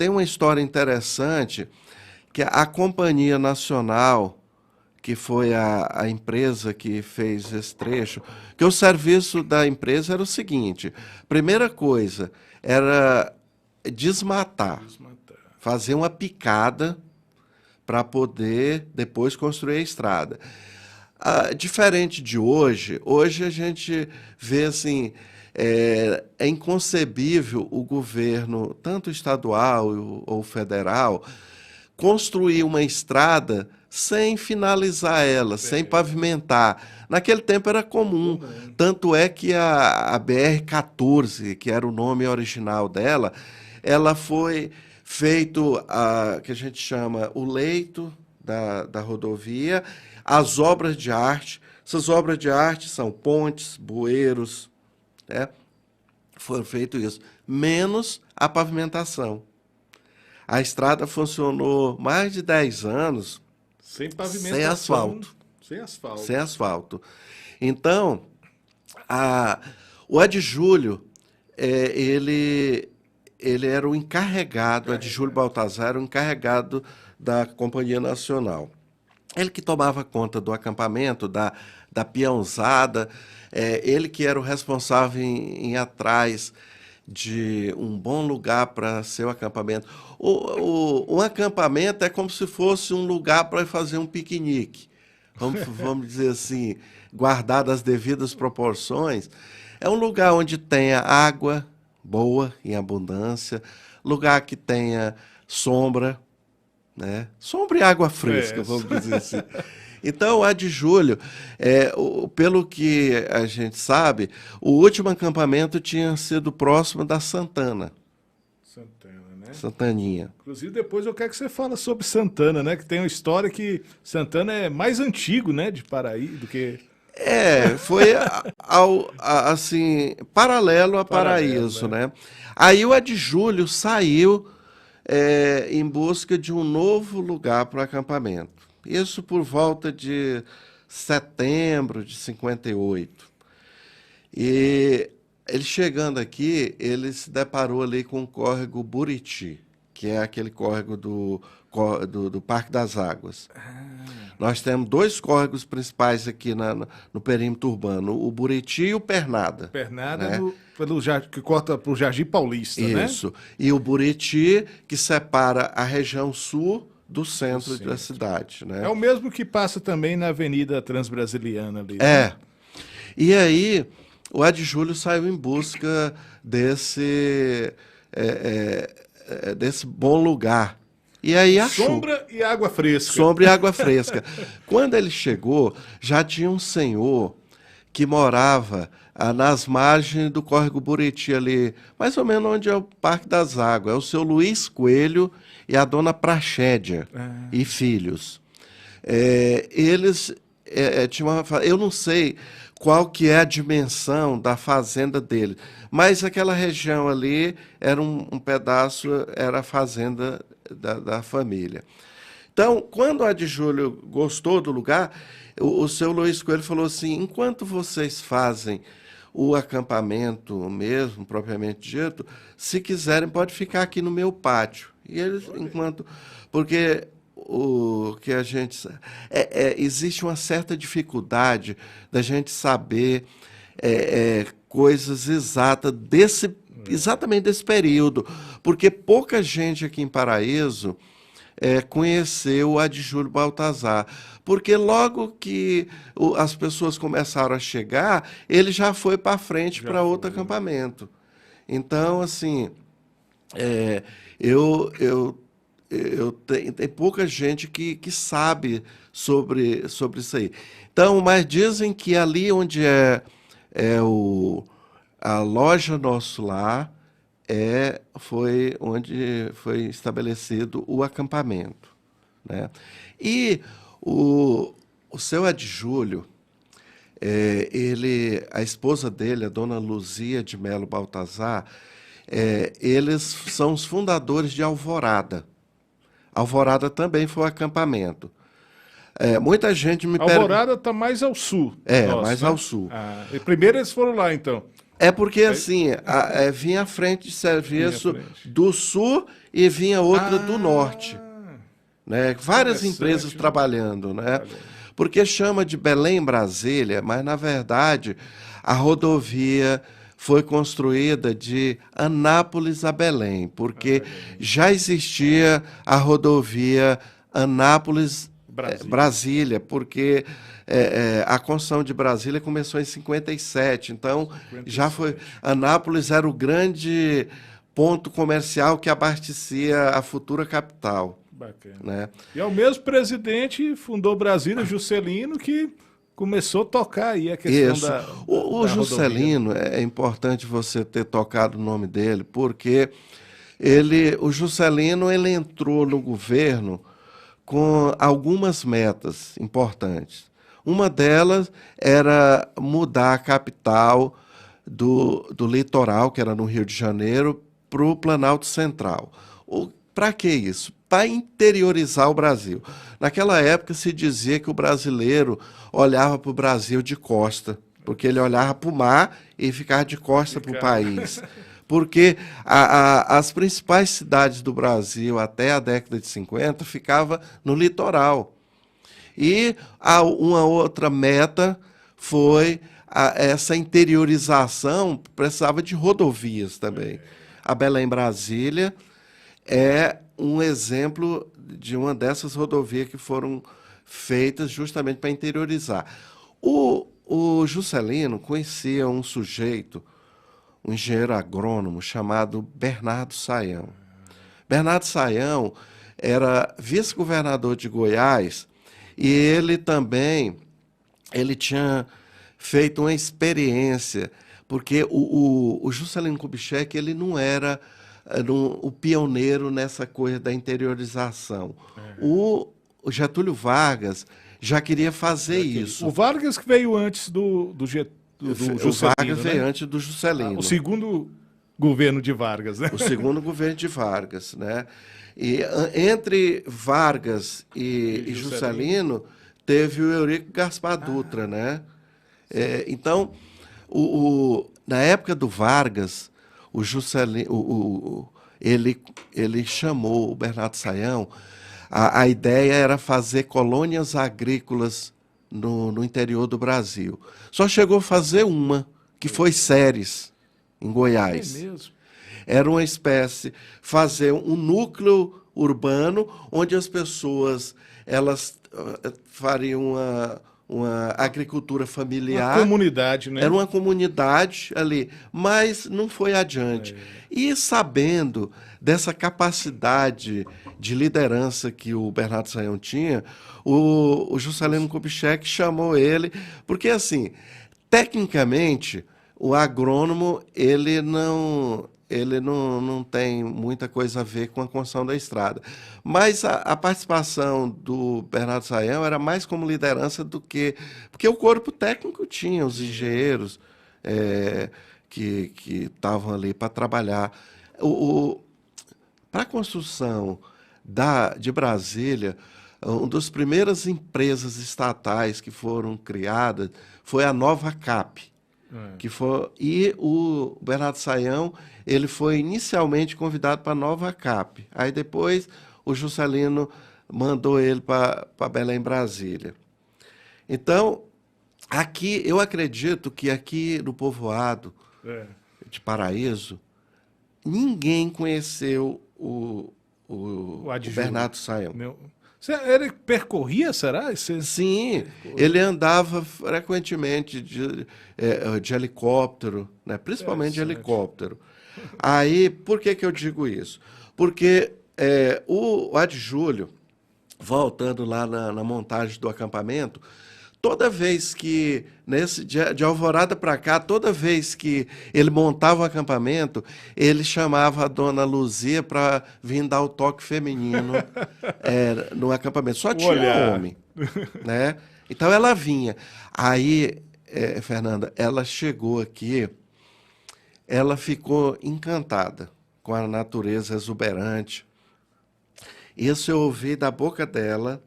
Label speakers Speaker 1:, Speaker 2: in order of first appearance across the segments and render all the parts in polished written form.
Speaker 1: tem uma história interessante, que a Companhia Nacional, que foi a empresa que fez esse trecho, que o serviço da empresa era o seguinte: primeira coisa era desmatar, fazer uma picada para poder depois construir a estrada. Diferente de hoje, hoje a gente vê assim, é inconcebível o governo, tanto estadual ou federal, construir uma estrada sem finalizar ela, sem pavimentar. Naquele tempo era comum, tanto é que a BR-14, que era o nome original dela, ela foi feito, que a gente chama o leito da rodovia, as obras de arte. Essas obras de arte são pontes, bueiros, né? Foram feito isso, menos a pavimentação. A estrada funcionou mais de 10 anos
Speaker 2: sem pavimentação,
Speaker 1: sem asfalto.
Speaker 2: Sem asfalto.
Speaker 1: Sem asfalto. Então, o Adjúlio, ele era o encarregado, o Adjúlio Baltazar era o encarregado da Companhia Nacional. Ele que tomava conta do acampamento, da peãozada, ele que era o responsável em ir atrás de um bom lugar para ser o acampamento. Um acampamento é como se fosse um lugar para fazer um piquenique. Vamos dizer assim, guardado as devidas proporções. É um lugar onde tenha água boa, em abundância, lugar que tenha sombra, né? Sombra e água fresca, vamos dizer assim. Então, o Adjúlio, pelo que a gente sabe, o último acampamento tinha sido próximo da Santana.
Speaker 2: Santana, né?
Speaker 1: Santaninha.
Speaker 2: Inclusive, depois eu quero que você fale sobre Santana, né? Que tem uma história que Santana é mais antigo, né? De Paraíba do que...
Speaker 1: Foi assim, paralelo a Paraíso, né? Aí o Adjúlio saiu em busca de um novo lugar para o acampamento. Isso por volta de setembro de 58. E ele chegando aqui, ele se deparou ali com o córrego Buriti, que é aquele córrego do Parque das Águas. Nós temos dois córregos principais aqui no perímetro urbano, o Buriti e o Pernada.
Speaker 2: Pernada, né? Que corta para o Jardim Paulista, né?
Speaker 1: Isso. E o Buriti, que separa a região sul do centro da cidade, né?
Speaker 2: É o mesmo que passa também na Avenida Transbrasiliana ali.
Speaker 1: Né? E aí, o Adjúlio saiu em busca desse bom lugar. E aí achou.
Speaker 2: Sombra e água fresca.
Speaker 1: Sombra e água fresca. Quando ele chegou, já tinha um senhor que morava nas margens do córrego Buriti ali, mais ou menos onde é o Parque das Águas. É o seu Luiz Coelho e a dona Prachédia e filhos. Eles tinham eu não sei qual que é a dimensão da fazenda dele, mas aquela região ali era um pedaço, era a fazenda da família. Então, quando o Adjúlio gostou do lugar, o seu Luiz Coelho falou assim: enquanto vocês fazem o acampamento mesmo, propriamente dito, se quiserem, pode ficar aqui no meu pátio. E eles, porque o que a gente... existe uma certa dificuldade da gente saber coisas exatas exatamente desse período, porque pouca gente aqui em Paraíso conheceu o Adjúlio Baltazar, porque logo que as pessoas começaram a chegar, ele já foi para frente para outro acampamento. Então, assim, tem pouca gente que sabe sobre isso aí. Então, mas dizem que ali onde a loja Nosso Lar, foi onde foi estabelecido o acampamento, né? E o seu Adjúlio, a esposa dele, a dona Luzia de Melo Baltazar, eles são os fundadores de Alvorada. Alvorada também foi um acampamento. Muita gente me pergunta...
Speaker 2: Alvorada está mais ao sul.
Speaker 1: Mais ao sul.
Speaker 2: Primeiro eles foram lá, então.
Speaker 1: É porque, assim, vinha a frente de serviço do sul e vinha outra do norte. Né? Várias empresas trabalhando, né? Porque chama de Belém-Brasília, mas, na verdade, a rodovia foi construída de Anápolis a Belém, porque já existia a rodovia Anápolis-Brasília, porque a construção de Brasília começou em 57, então 57. Já foi... Anápolis era o grande ponto comercial que abastecia a futura capital.
Speaker 2: Bacana.
Speaker 1: Né?
Speaker 2: E é o mesmo presidente fundou Brasília, Juscelino, que começou a tocar aí a questão da
Speaker 1: o Juscelino, é importante você ter tocado o nome dele, porque o Juscelino ele entrou no governo com algumas metas importantes. Uma delas era mudar a capital do litoral, que era no Rio de Janeiro, para o Planalto Central. Para que isso? Para interiorizar o Brasil. Naquela época se dizia que o brasileiro olhava para o Brasil de costa, porque ele olhava para o mar e ficava de costa para o país. Porque as principais cidades do Brasil até a década de 50 ficavam no litoral. E uma outra meta foi essa interiorização, precisava de rodovias também. A Belém-Brasília é um exemplo de uma dessas rodovias que foram feitas justamente para interiorizar. O Juscelino conhecia um sujeito, um engenheiro agrônomo chamado Bernardo Sayão. Bernardo Sayão era vice-governador de Goiás e ele tinha feito uma experiência, porque o Juscelino Kubitschek ele não era o pioneiro nessa coisa da interiorização. O Getúlio Vargas já queria fazer isso.
Speaker 2: O Vargas que veio antes do Juscelino,
Speaker 1: o Vargas veio antes do Juscelino.
Speaker 2: O segundo governo de Vargas, né?
Speaker 1: O segundo governo de Vargas, né? E entre Vargas e Juscelino teve o Eurico Gaspar Dutra, né? Então, na época do Vargas, o Juscelino, ele chamou o Bernardo Sayão. A ideia era fazer colônias agrícolas no interior do Brasil. Só chegou a fazer uma, que foi Ceres, em Goiás.
Speaker 2: É mesmo?
Speaker 1: Era uma espécie, fazer um núcleo urbano onde as pessoas fariam uma agricultura familiar.
Speaker 2: Uma comunidade, né?
Speaker 1: Era uma comunidade ali, mas não foi adiante. E sabendo dessa capacidade de liderança que o Bernardo Sayão tinha, o Juscelino Kubitschek chamou ele, porque assim, tecnicamente, o agrônomo ele não tem muita coisa a ver com a construção da estrada. Mas a participação do Bernardo Sayão era mais como liderança do que... Porque o corpo técnico tinha os engenheiros que estavam ali para trabalhar. Para a construção de Brasília, uma das primeiras empresas estatais que foram criadas foi a Nova Cap. E o Bernardo Sayão ele foi inicialmente convidado para a Nova Cap. Aí depois o Juscelino mandou ele para Belém, Brasília. Então, eu acredito que aqui no povoado de Paraíso, ninguém conheceu o Bernardo Sayão.
Speaker 2: Ele percorria, será?
Speaker 1: Sim, ele andava frequentemente de helicóptero, né? Principalmente de helicóptero. Aí, por que eu digo isso? Porque o Adjúlio, voltando lá na montagem do acampamento, toda vez que, de Alvorada para cá, toda vez que ele montava o acampamento, ele chamava a dona Luzia para vir dar o toque feminino no acampamento. Só tinha homem, né? Então ela vinha. Aí, Fernanda, ela chegou aqui, ela ficou encantada com a natureza exuberante. Isso eu ouvi da boca dela.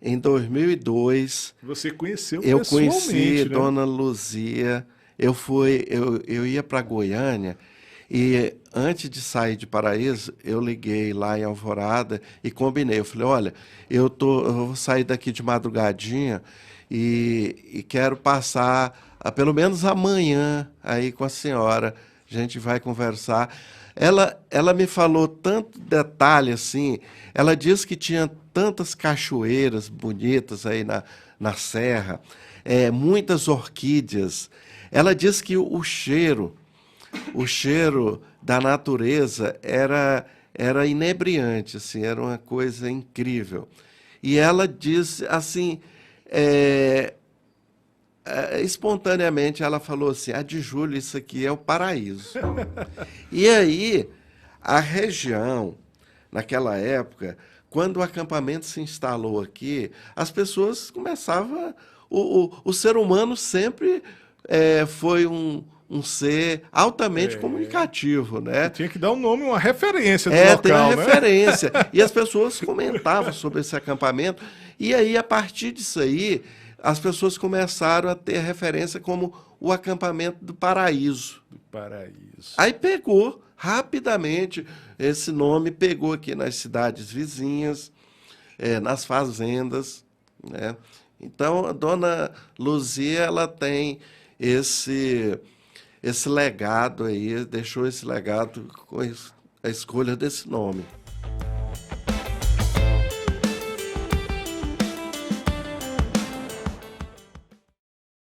Speaker 1: Em 2002,
Speaker 2: você conheceu
Speaker 1: eu
Speaker 2: pessoalmente,
Speaker 1: conheci
Speaker 2: né?
Speaker 1: Dona Luzia eu ia para Goiânia e antes de sair de Paraíso, eu liguei lá em Alvorada e combinei. Eu falei, olha, eu vou sair daqui de madrugadinha e quero passar pelo menos amanhã aí com a senhora. A gente vai conversar. Ela me falou tanto detalhe assim. Ela disse que tinha tantas cachoeiras bonitas aí na serra, muitas orquídeas. Ela disse que o cheiro da natureza era inebriante, assim, era uma coisa incrível. E ela disse assim, é, espontaneamente, ela falou assim: "Ah, de julho, isso aqui é o paraíso." E aí, a região, naquela época, quando o acampamento se instalou aqui, as pessoas começavam. O ser humano sempre foi um ser altamente
Speaker 2: É.
Speaker 1: comunicativo,
Speaker 2: E
Speaker 1: né?
Speaker 2: tinha que dar um nome, uma referência do
Speaker 1: Tem uma
Speaker 2: local, né?
Speaker 1: referência. E as pessoas comentavam sobre esse acampamento. E aí, a partir disso aí, as pessoas começaram a ter referência como o acampamento do Paraíso.
Speaker 2: Do paraíso.
Speaker 1: Aí pegou rapidamente, esse nome pegou aqui nas cidades vizinhas, nas fazendas, né? Então, a dona Luzia, ela tem esse legado aí, deixou esse legado com a escolha desse nome.